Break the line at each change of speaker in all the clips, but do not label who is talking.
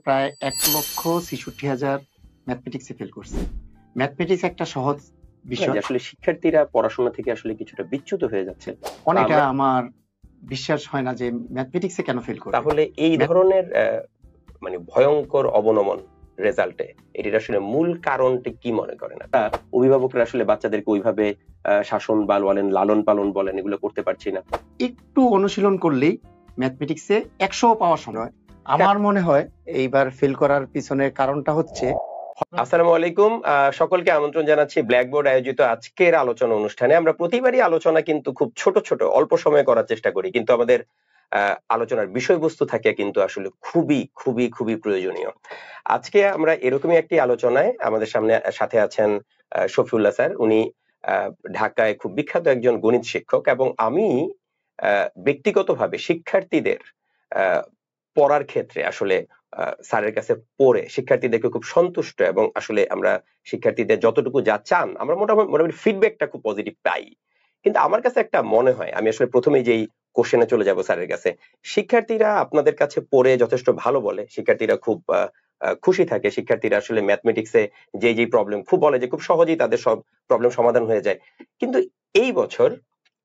প্রায় ১,৬৬,০০০ ম্যাথমেটিক্সে ফেল করছে। ম্যাথমেটিক্স একটা সহজ বিষয়।
আসলে শিক্ষার্থীরা পড়াশোনা থেকে আসলে কিছুটা বিচ্যুত হয়ে যাচ্ছে।
এটা আমার বিশ্বাস হয় না যে ম্যাথমেটিক্সে কেন ফেল করবে।
তাহলে এই ধরনের মানে ভয়ঙ্কর অবনমন রেজাল্টে এটির আসলে মূল কারণটি কি মনে করেন? অভিভাবকরা আসলে বাচ্চাদেরকে ওইভাবে শাসন বা বলেন লালন পালন বলেন এগুলো করতে পারছি না।
একটু অনুশীলন করলেই ম্যাথমেটিক্সে ১০০ পাওয়া সম্ভব। আমার মনে হয় এইবার ফেল করার পিছনের কারণটা হচ্ছে।
আসসালামু আলাইকুম, সকলকে আমন্ত্রণ জানাচ্ছি ব্ল্যাকবোর্ড আয়োজিত আজকের আলোচনা অনুষ্ঠানে। আমরা প্রতিবারই আলোচনা কিন্তু খুব ছোট ছোট অল্প সময়ে করার চেষ্টা করি, কিন্তু আমাদের আলোচনার বিষয়বস্তু থাকে কিন্তু আসলে খুবই খুবই খুবই প্রয়োজনীয়। আজকে আমরা এরকমই একটি আলোচনায় আমাদের সাথে আছেন শফিউল্লাহ স্যার। উনি ঢাকায় খুব বিখ্যাত একজন গণিত শিক্ষক, এবং আমি ব্যক্তিগতভাবে শিক্ষার্থীদের পড়ার ক্ষেত্রে আসলে স্যারের কাছে পড়ে শিক্ষার্থীদেরকে খুব সন্তুষ্ট, এবং আসলে আমরা শিক্ষার্থীদের যতটুকু যা চান আমরা মোটামুটি ফিডব্যাকটা খুব পজিটিভ পাই। কিন্তু আমার কাছে একটা মনে হয়, আমি আসলে প্রথমেই যেই কোশ্চেনে চলে যাব স্যারের কাছে, শিক্ষার্থীরা আপনাদের কাছে পড়ে যথেষ্ট ভালো বলে, শিক্ষার্থীরা খুব খুশি থাকে, শিক্ষার্থীরা আসলে ম্যাথমেটিক্সে যে প্রবলেম খুব বলে যে খুব সহজেই তাদের সব প্রবলেম সমাধান হয়ে যায়। কিন্তু এই বছর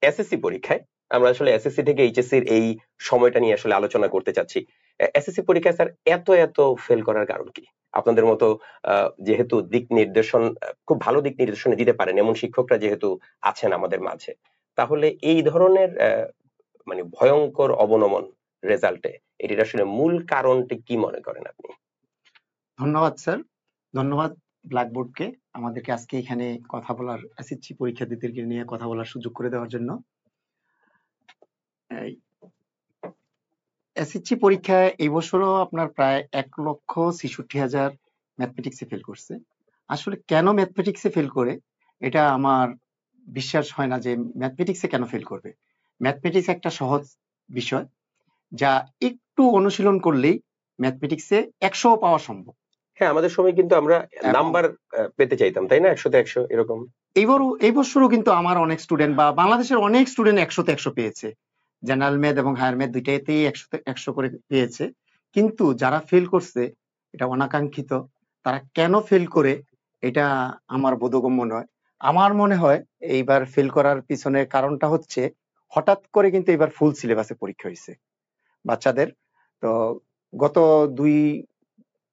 এসএসসি পরীক্ষায় আমরা আসলে এসএসসি থেকে এইচএসসির এই সময়টা নিয়ে আসলে আলোচনা করতে চাচ্ছি। এসএসসি পরীক্ষায় স্যার এত ফেল করার কারণ কি? আপনাদের মতো যেহেতু দিক নির্দেশন খুব ভালো দিক নির্দেশন দিতে পারেন এমন শিক্ষকরা যেহেতু আছেন আমাদের মাঝে, তাহলে এই ধরনের মানে ভয়ঙ্কর অবনমন রেজাল্টে এটির আসলে মূল কারণটি কি মনে করেন আপনি?
ধন্যবাদ স্যার, ধন্যবাদ ব্ল্যাকবোর্ডকে আমাদেরকে আজকে এখানে কথা বলার, এসএসসি পরীক্ষার্থীদেরকে নিয়ে কথা বলার সুযোগ করে দেওয়ার জন্য। এসএসসি পরীক্ষায় এই বছরও আপনার প্রায় ১,৬৬,০০০ ম্যাথমেটিক্সে ফেল করছে। আসলে কেন ম্যাথমেটিক্সে ফেল করে এটা আমার বিশ্বাস হয় না যে ম্যাথমেটিক্সে কেন ফেল করবে। ম্যাথমেটিক্স একটা সহজ বিষয়, যা একটু অনুশীলন করলেই ম্যাথমেটিক্সে ১০০ পাওয়া সম্ভব।
হ্যাঁ, আমাদের সময় কিন্তু আমরা নাম্বার পেতে চাইতাম, তাই না? ১০০ তে ১০০ এরকম।
এই বছরও কিন্তু আমার অনেক স্টুডেন্ট বা বাংলাদেশের অনেক স্টুডেন্ট ১০০ তে ১০০ পেয়েছে। জেনারেল ম্যাথ এবং হায়ার ম্যাথ দুইটাতেই ১০০ তে ১০০ করে পেয়েছে। কিন্তু যারা ফেল করছে এটা অনাকাঙ্ক্ষিত। তারা কেন ফেল করে এটা আমার বোধগম্য নয়। আমার মনে হয় এইবার ফেল করার পিছনের কারণটা হচ্ছে, হঠাৎ করে কিন্তু এবার ফুল সিলেবাসে পরীক্ষা হয়েছে বাচ্চাদের। তো গত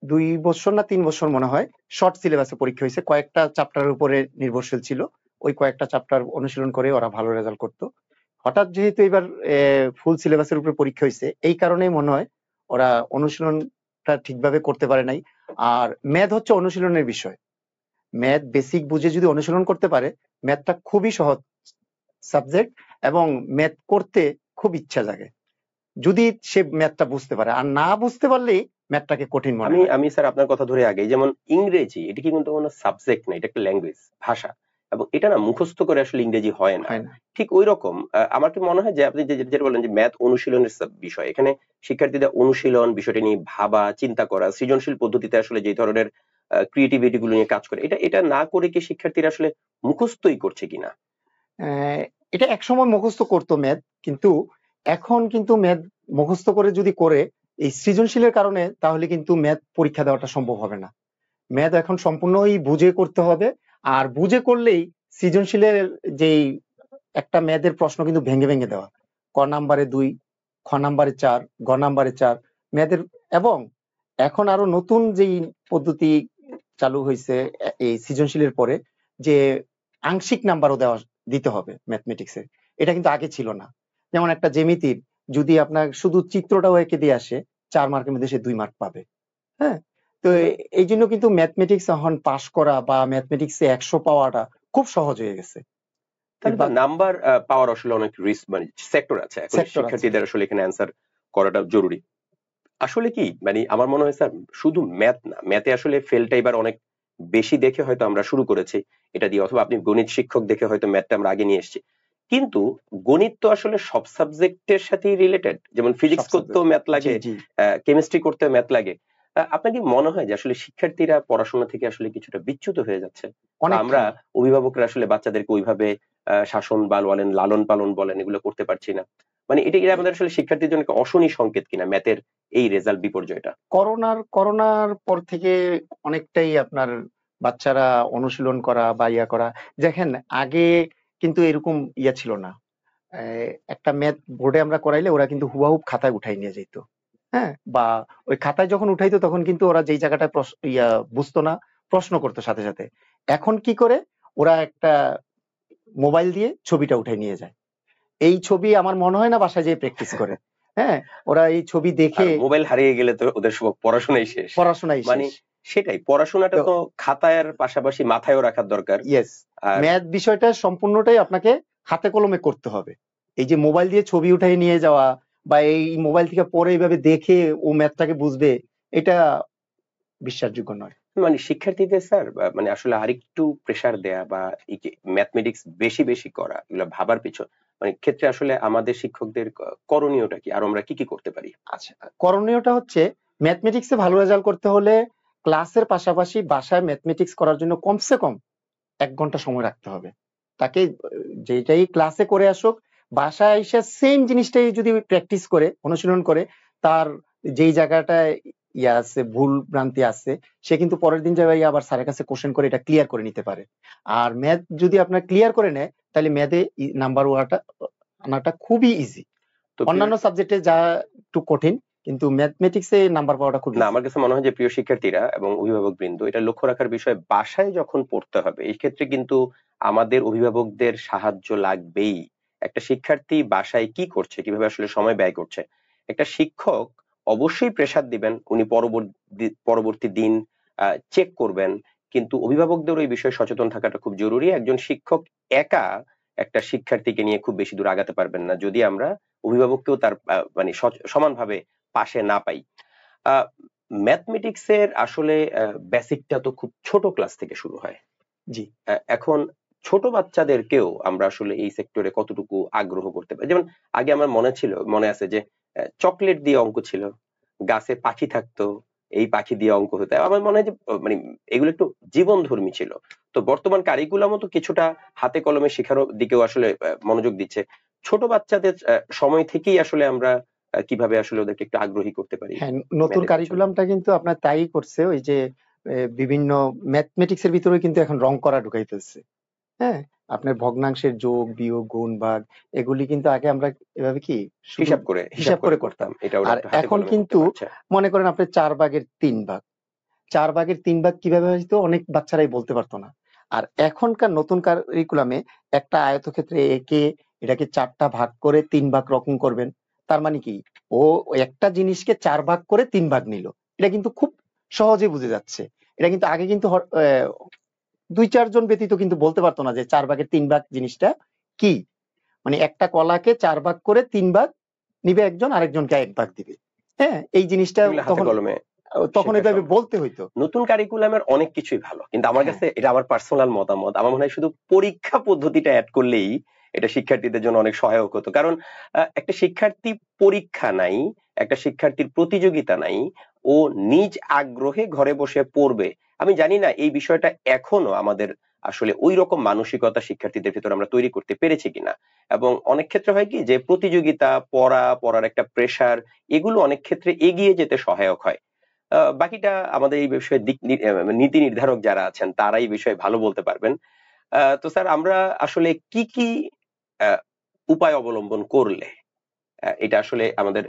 দুই বছর না ৩ বছর মনে হয় শর্ট সিলেবাসে পরীক্ষা হয়েছে, কয়েকটা চ্যাপ্টারের উপরে নির্ভরশীল ছিল। ওই কয়েকটা চ্যাপ্টার অনুশীলন করে ওরা ভালো রেজাল্ট করতো। হঠাৎ যেহেতু এবার ফুল সিলেবাসের উপরে পরীক্ষা হয়েছে, এই কারণেই মনে হয় ওরা অনুশীলনটা ঠিকভাবে করতে পারে নাই। আর ম্যাথ হচ্ছে অনুশীলনের বিষয়। ম্যাথ বেসিক বুঝে যদি অনুশীলন করতে পারে, ম্যাথটা খুবই সহজ সাবজেক্ট এবং ম্যাথ করতে খুব ইচ্ছা জাগে যদি সে ম্যাথটা বুঝতে পারে। আর না বুঝতে পারলেই ম্যাথটাকে কঠিন মনে হয়।
আমি স্যার আপনার কথা ধরে আগে, যেমন ইংরেজি, এটি কিন্তু কোনো সাবজেক্ট না, এটা একটা ল্যাঙ্গুয়েজ, ভাষা, এবং এটা না মুখস্থ করে আসলে ইংরেজি হয় না। ঠিক ওই রকম আমার কি মনে হয় যে আপনি যেটা বলেন যে ম্যাথ অনুশীলনের বিষয়, এখানে শিক্ষার্থীদের অনুশীলন, বিষয়টা নিয়ে ভাবা, চিন্তা করা, সৃজনশীল পদ্ধতিতে আসলে যে ধরনের ক্রিয়েটিভিটি গুলো নিয়ে কাজ করে, এটা না করে কি শিক্ষার্থীরা আসলে মুখস্থই করছে কিনা?
এটা একসময় মুখস্থ করতো ম্যাথ, কিন্তু এখন কিন্তু ম্যাথ মুখস্থ করে যদি করে এই সৃজনশীলের কারণে, তাহলে কিন্তু ম্যাথ পরীক্ষা দেওয়াটা সম্ভব হবে না। ম্যাথ এখন সম্পূর্ণই বুঝে করতে হবে। আর বুঝে করলেই সৃজনশীলের যেই একটা ম্যাথের প্রশ্ন কিন্তু ভেঙে ভেঙে দেওয়া, ক নাম্বারে ২, খ নাম্বারে ৪, গ নাম্বারে ৪ ম্যাথের। এবং এখন আরো নতুন যেই পদ্ধতি চালু হয়েছে এই সৃজনশীলের পরে, যে আংশিক নাম্বারও দিতে হবে ম্যাথমেটিক্সে। এটা কিন্তু আগে ছিল না। যেমন একটা জ্যামিতির যদি আপনার শুধু চিত্রটাও এঁকে দিয়ে আসে, ৪ মার্কের মধ্যে সে ২ মার্ক পাবে। হ্যাঁ, তো এই জন্য কিন্তু ম্যাথমেটিক্স এখন পাস করা বা ম্যাথমেটিক্সে ১০০ পাওয়াটা খুব সহজ হয়ে গেছে।
নাম্বার পাওয়ার আসলে অনেক রিস্ক, মানে সেক্টর আছে, এখন শিক্ষার্থীদের আসলে এখানে অ্যান্সার করাটা জরুরি। আসলে কি মানে আমার মনে হয় স্যার, শুধু ম্যাথ না, ম্যাথে আসলে ফেলটা এবার অনেক বেশি দেখে হয়তো আমরা শুরু করেছি এটা দিয়ে, অথবা আপনি গণিত শিক্ষক দেখে হয়তো ম্যাথটা আমরা আগে নিয়ে এসেছি। কিন্তু গণিত তো আসলে সব সাবজেক্টের সাথেই রিলেটেড, যেমন ফিজিক্স করতেও ম্যাথ লাগে, কেমিস্ট্রি করতেও ম্যাথ লাগে। আপনার কি মনে হয় যে আসলে শিক্ষার্থীরা পড়াশোনা থেকে আসলে কিছুটা বিচ্যুত হয়ে যাচ্ছে? আমরা অভিভাবকরা আসলে বাচ্চাদেরকে ওইভাবে শাসন বা বলেন লালন পালন বলেন এগুলো করতে পারছি না। মানে এটা আমাদের আসলে শিক্ষার্থীর জন্য একটা অশনি সংকেত কিনা ম্যাথের এই রেজাল্ট বিপর্যয়টা?
করোনার পর থেকে অনেকটাই আপনার বাচ্চারা অনুশীলন করা বা ইয়া করা, দেখেন আগে কিন্তু এরকম ইয়া ছিল না। একটা ম্যাথ বোর্ডে আমরা করাইলে ওরা কিন্তু হুবাহুব খাতায় উঠাই নিয়ে যেত। হ্যাঁ, বা ওই খাতায় যখন উঠাইতো তখন কিন্তু ওরা যেই জায়গাটায় বুঝতো না প্রশ্ন করতো সাথে সাথে। এখন কি করে, ওরা একটা মোবাইল দিয়ে ছবিটা উঠাই নিয়ে যায়। এই ছবি আমার মনে হয় না বাসায় যেয়ে প্র্যাকটিস করে। হ্যাঁ, ওরা এই ছবি
আর
দেখে
মোবাইল হারিয়ে গেলে তো ওদের সব পড়াশোনাই শেষ।
পড়াশোনাই
মানে
শেষ।
সেটাই, পড়াশোনাটা
তো
তো খাতার পাশাপাশি মাথায়ও রাখার দরকার।
ইয়েস,
আর
ম্যাথ বিষয়টা সম্পূর্ণটাই আপনাকে হাতে কলমে করতে হবে। এই যে মোবাইল দিয়ে ছবি উঠাই নিয়ে যাওয়া বা এই মোবাইল থেকে পরে এইভাবে দেখে ও ম্যাথটাকে বুঝবে, এটা বিশ্বাসযোগ্য নয়।
মানে শিক্ষার্থীদের স্যার মানে আসলে আরেকটু প্রেসার দেয়া বা এই যে ম্যাথমেটিক্স বেশি বেশি করা, এগুলো ভাবার পিছন মানে ক্ষেত্রে আসলে আমাদের শিক্ষকদের করণীয়টা কি, আর আমরা কি কি করতে পারি?
আচ্ছা, করণীয়টা হচ্ছে ম্যাথমেটিক্সে ভালো রেজাল্ট করতে হলে ক্লাসের পাশাপাশি বাসায় ম্যাথমেটিক্স করার জন্য কমসে কম 1 ঘন্টা সময় রাখতে হবে। তাকে যেটাই ক্লাসে করে আসুক, বাসায় এসে সেম জিনিসটাই যদি প্র্যাকটিস করে অনুশীলন করে, তার যেই জায়গাটায় ইয়া আছে, ভুল ভ্রান্তি আছে, সে কিন্তু পরের দিন যাবে আবার স্যারের কাছে কোশ্চেন করে এটা ক্লিয়ার করে নিতে পারে। আর ম্যাথ যদি আপনার ক্লিয়ার করে নেয়, তাহলে ম্যাথে নাম্বার আনাটা খুবই ইজি।
তো
অন্যান্য সাবজেক্টে যা একটু কঠিন, কিন্তু ম্যাথমেটিক্সে নাম্বার পাওয়াটা খুব
না,
ইজি।
আমার কাছে মনে হয় যে প্রিয় শিক্ষার্থীরা এবং অভিভাবক বৃন্দ এটা লক্ষ্য রাখার বিষয়, বাসায় যখন পড়তে হবে এই ক্ষেত্রে কিন্তু আমাদের অভিভাবকদের সাহায্য লাগবেই। একটা শিক্ষার্থী বাসায় কি করছে, কিভাবে আসলে সময় ব্যয় করছে, একটা শিক্ষক অবশ্যই প্রেসার দিবেন, উনি পরবর্তী দিন চেক করবেন, কিন্তু অভিভাবকদের ওই বিষয়ে সচেতন থাকাটা খুব জরুরি। একজন শিক্ষক একা একটা শিক্ষার্থীকে নিয়ে খুব বেশি দূর আগাতে পারবেন না যদি আমরা অভিভাবককেও তার মানে সমানভাবে পাশে না পাই। ম্যাথমেটিক্স এর আসলে বেসিকটা তো খুব ছোট ক্লাস থেকে শুরু হয়।
জি,
এখন ছোট বাচ্চাদেরকেও আমরা আসলে এই সেক্টরে কতটুকু আগ্রহ করতে পারি? যেমন আগে আমার মনে আছে যে চকলেট দিয়ে অঙ্ক ছিল, গাছে পাখি থাকতো, এই পাখি দিয়ে অঙ্ক হতো। আমার মনে হয় যে মানে এগুলো একটু জীবনধর্মী ছিল। তো বর্তমান কারিকুলামও তো কিছুটা হাতে কলমে শেখার দিকেও আসলে মনোযোগ দিচ্ছে। ছোট বাচ্চাদের সময় থেকেই আসলে আমরা কিভাবে আসলে ওদেরকে একটু আগ্রহী করতে পারি
হ্যাঁ, নতুন
ম্যাথের পেছনে?
কারিকুলামটা কিন্তু আপনার তাই করছে। ওই যে বিভিন্ন ম্যাথমেটিক্স এর ভিতরে কিন্তু এখন রং করা ঢুকাই ফেলছে। হ্যাঁ, আপনার ভগ্নাংশের যোগ বিয়োগ গুণ ভাগ এগুলি কিন্তু আগে আমরা এভাবে কি শুধু
হিসাব
হিসাব
করে
করে করতাম।
করতাম, এটা ওরা
আর
একটু হাতে
এখন
কলমে করতে
কিন্তু
পারছে।
মনে করেন আপনি 4 ভাগের 3 ভাগ, 4 ভাগের 3 ভাগ কিভাবে হইতো অনেক বাচ্চারাই বলতে পারতো না। আর এখনকার নতুন কারিকুলামে একটা আয়তক্ষেত্রে এঁকে এটাকে 4টা ভাগ করে 3 ভাগ রকম করবেন। তার মানে কি, ও একটা জিনিসকে 4 ভাগ করে 3 ভাগ নিল। এটা কিন্তু খুব সহজে বুঝে যাচ্ছে। এটা কিন্তু আগে কিন্তু 2-4 জন ব্যতীত কিন্তু বলতে পারতো না যে 4 ভাগের 3 ভাগ জিনিসটা কি। মানে একটা কলাকে 4 ভাগ করে 3 ভাগ নিবে একজন, আরেকজনকে 1 ভাগ দিবে। হ্যাঁ, এই জিনিসটা
এগুলো হাতে
তখন
কলমে
তখন
শেখা
এভাবে
সম্ভব।
বলতে হইতো।
নতুন কারিকুলামের অনেক কিছুই ভালো, কিন্তু আমার
হ্যাঁ,
কাছে এটা আমার পার্সোনাল মতামত, আমার মনে হয় শুধু পরীক্ষা পদ্ধতিটা অ্যাড করলেই এটা শিক্ষার্থীদের জন্য অনেক সহায়ক হতো। কারণ একটা শিক্ষার্থী পরীক্ষা নাই, একটা শিক্ষার্থীর প্রতিযোগিতা নাই, ও নিজ আগ্রহে ঘরে বসে পড়বে। আমি জানি না এই বিষয়টা এখনো আমাদের আসলে ওই রকম মানসিকতা শিক্ষার্থীদের ভিতরে আমরা তৈরি করতে পেরেছি কিনা। এবং অনেক ক্ষেত্রে হয় কি যে প্রতিযোগিতা, পড়ার একটা প্রেসার, এগুলো অনেক ক্ষেত্রে এগিয়ে যেতে সহায়ক হয়। বাকিটা আমাদের এই বিষয়ে নীতি নির্ধারক যারা আছেন তারা এই বিষয়ে ভালো বলতে পারবেন। তো স্যার আমরা আসলে কি কি আহ, উপায় অবলম্বন করলে এটা আসলে আমাদের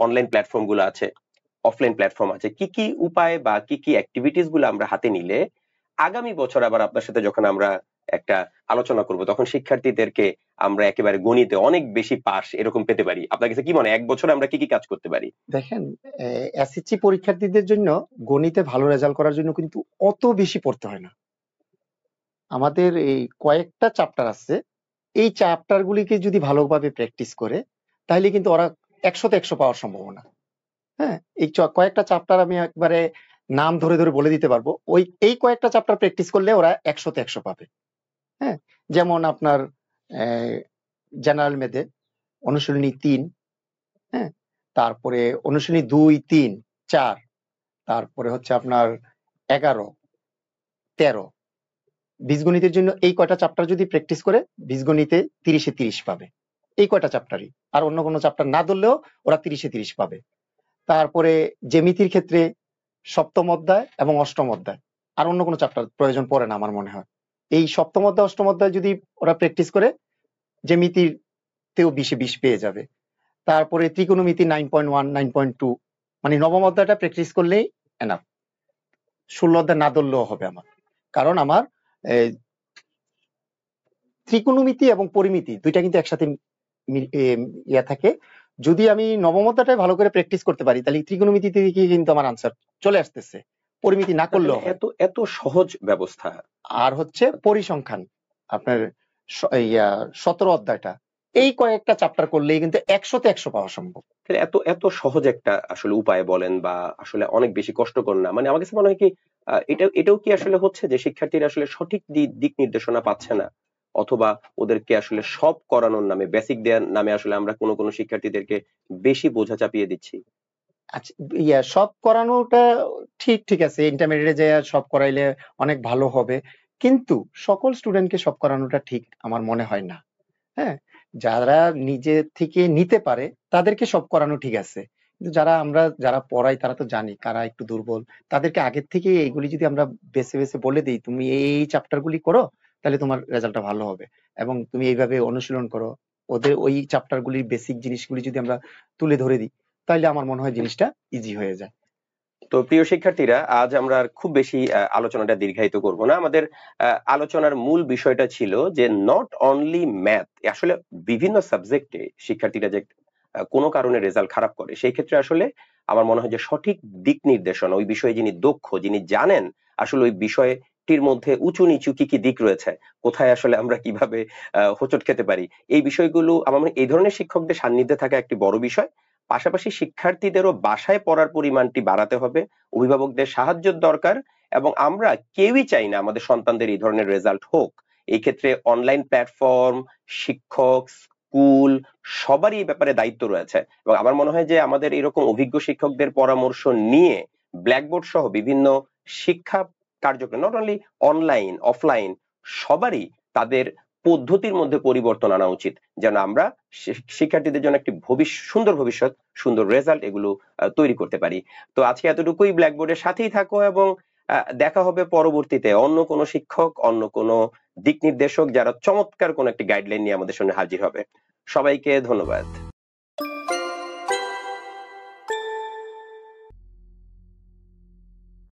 অনলাইন প্ল্যাটফর্ম গুলো আছে, অফলাইন প্ল্যাটফর্ম আছে, কি কি উপায় বা কি কি অ্যাক্টিভিটিস গুলো আমরা হাতে নিলে আগামী বছর আবার আপনার সাথে যখন আমরা একটা আলোচনা করব তখন শিক্ষার্থীদেরকে আমরা একেবারে গণিতে অনেক বেশি পাস এরকম পেতে পারি? আপনার কাছে কি মনে হয় 1 বছরে আমরা কি কি কাজ করতে পারি?
দেখেন, এসএসসি পরীক্ষার্থীদের জন্য গণিতে ভালো রেজাল্ট করার জন্য কিন্তু অত বেশি পড়তে হয় না। আমাদের এই কয়েকটা চ্যাপ্টার আছে, এই চ্যাপ্টার গুলিকে যদি ভালোভাবে প্র্যাকটিস করে, তাহলে কিন্তু ওরা 100-তে 100 পাওয়ার সম্ভাবনা। হ্যাঁ, এই কয়েকটা চ্যাপ্টার আমি একবারে নাম ধরে ধরে বলে দিতে পারবো। এই কয়েকটা চ্যাপ্টার প্র্যাকটিস করলে ওরা 100-তে 100 পাবে। হ্যাঁ, যেমন আপনার জেনারেল ম্যাথে অনুশীলনী 3, হ্যাঁ, তারপরে অনুশীলনী 2, 3, 4, তারপরে হচ্ছে আপনার 11, 13। বীজগণিতের জন্য এই কয়টা চ্যাপ্টার যদি প্র্যাকটিস করে, বীজগণিতে 30-এ 30 পাবে। এই কয়টা চ্যাপ্টারই, আর অন্য কোনো চ্যাপ্টার না ধরলেও ওরা 30-এ 30 পাবে। তারপরে জ্যামিতির ক্ষেত্রে সপ্তম অধ্যায় এবং অষ্টম অধ্যায়, আর অন্য কোনো চ্যাপ্টার প্রয়োজন পড়ে না আমার মনে হয়। এই সপ্তম অধ্যায় অষ্টম অধ্যায় যদি ওরা প্র্যাকটিস করে, জ্যামিতিতেও 20-এ 20 পেয়ে যাবে। তারপরে ত্রিকোণমিতি 9.1 9.2, মানে নবম অধ্যায়টা প্র্যাকটিস করলেই এনাফ। 16 অধ্যায় না ধরলেও হবে আমার, কারণ আমার ত্রিকোণমিতি এবং পরিমিতি দুইটা কিন্তু একসাথে ইয়া থাকে। যদি আমি নবম অধ্যায়টাই ভালো করে প্র্যাকটিস করতে পারি, তাহলে ত্রিকোণমিতি থেকে কিন্তু আমার আনসার চলে আসতেছে, পরিমিতি না করলেও হয়।
এত এত সহজ ব্যবস্থা।
আর হচ্ছে পরিসংখ্যান, আপনার 17 অধ্যায়টা, এই কয়েকটা চ্যাপ্টার করলেই কিন্তু 100-তে 100 পাওয়া সম্ভব।
এত এত সহজ একটা আসলে উপায় বলেন, বা আসলে অনেক বেশি কষ্টকর না? মানে আমার কাছে মনে হয় কি এটাও কি আসলে হচ্ছে যে শিক্ষার্থীরা আসলে সঠিক দিক নির্দেশনা পাচ্ছে না, অথবা ওদেরকে আসলে সব করানোর নামে, বেসিক দেওয়ার নামে আসলে আমরা কোনো শিক্ষার্থীদেরকে বেশি বোঝা চাপিয়ে দিচ্ছি?
আচ্ছা, সব করানোটা ঠিক আছে, ইন্টারমিডিয়েটে যে সব করাইলে অনেক ভালো হবে, কিন্তু সকল স্টুডেন্টকে সব করানোটা ঠিক আমার মনে হয় না। হ্যাঁ, যারা নিজে থেকে নিতে পারে তাদেরকে সব করানো ঠিক আছে, কিন্তু যারা পড়াই তারা তো জানি কারা একটু দুর্বল, তাদেরকে আগের থেকে এইগুলি যদি আমরা বেছে বেছে বলে দিই, তুমি এই চ্যাপ্টার গুলি করো, তাহলে তোমার রেজাল্টটা ভালো হবে, এবং তুমি এইভাবে অনুশীলন করো, ওদের ওই চ্যাপ্টার গুলির বেসিক জিনিসগুলি যদি আমরা তুলে ধরে দিই, তাহলে আমার মনে হয় জিনিসটা ইজি হয়ে যায়।
তো প্রিয় শিক্ষার্থীরা, আজ আমরা আর খুব বেশি আলোচনাটা দীর্ঘায়িত করব না। আমাদের আলোচনার মূল বিষয়টা ছিল যে নট অনলি ম্যাথ, আসলে বিভিন্ন সাবজেক্টে শিক্ষার্থীরা যে কোনো কারণে রেজাল্ট খারাপ করে, সেই ক্ষেত্রে আসলে আমার মনে হয় যে সঠিক দিক নির্দেশনা, ওই বিষয়ে যিনি দক্ষ, যিনি জানেন আসলে ওই বিষয়টির মধ্যে উঁচু নিচু কি কি দিক রয়েছে, কোথায় আসলে আমরা কিভাবে হোঁচট খেতে পারি, এই বিষয়গুলো আমার মনে হয় এই ধরনের শিক্ষকদের সান্নিধ্যে থাকা একটি বড় বিষয়। পাশাপাশি শিক্ষার্থীদেরও বাসায় পড়ার পরিমাণটি বাড়াতে হবে, অভিভাবকদের সাহায্যের দরকার, এবং আমরা কেউই চাই না আমাদের সন্তানদের এই ধরনের রেজাল্ট হোক। এই ক্ষেত্রে অনলাইন প্ল্যাটফর্ম, শিক্ষক, স্কুল, সবারই এই ব্যাপারে দায়িত্ব রয়েছে। এবং আমার মনে হয় যে আমাদের এরকম অভিজ্ঞ শিক্ষকদের পরামর্শ নিয়ে ব্ল্যাকবোর্ড সহ বিভিন্ন শিক্ষা কার্যক্রম, নট অনলি অনলাইন অফলাইন, সবারই তাদের পদ্ধতির মধ্যে পরিবর্তন আনা উচিত, যেন আমরা শিক্ষার্থীদের জন্য একটি সুন্দর ভবিষ্যৎ, সুন্দর রেজাল্ট এগুলো তৈরি করতে পারি। তো আজকে এতটুকুই। ব্ল্যাকবোর্ডের সাথেই থাকো, এবং দেখা হবে পরবর্তীতে অন্য কোনো শিক্ষক, অন্য কোনো দিক নির্দেশক যারা চমৎকার কোনো একটি গাইডলাইন নিয়ে আমাদের সামনে হাজির হবে। সবাইকে ধন্যবাদ।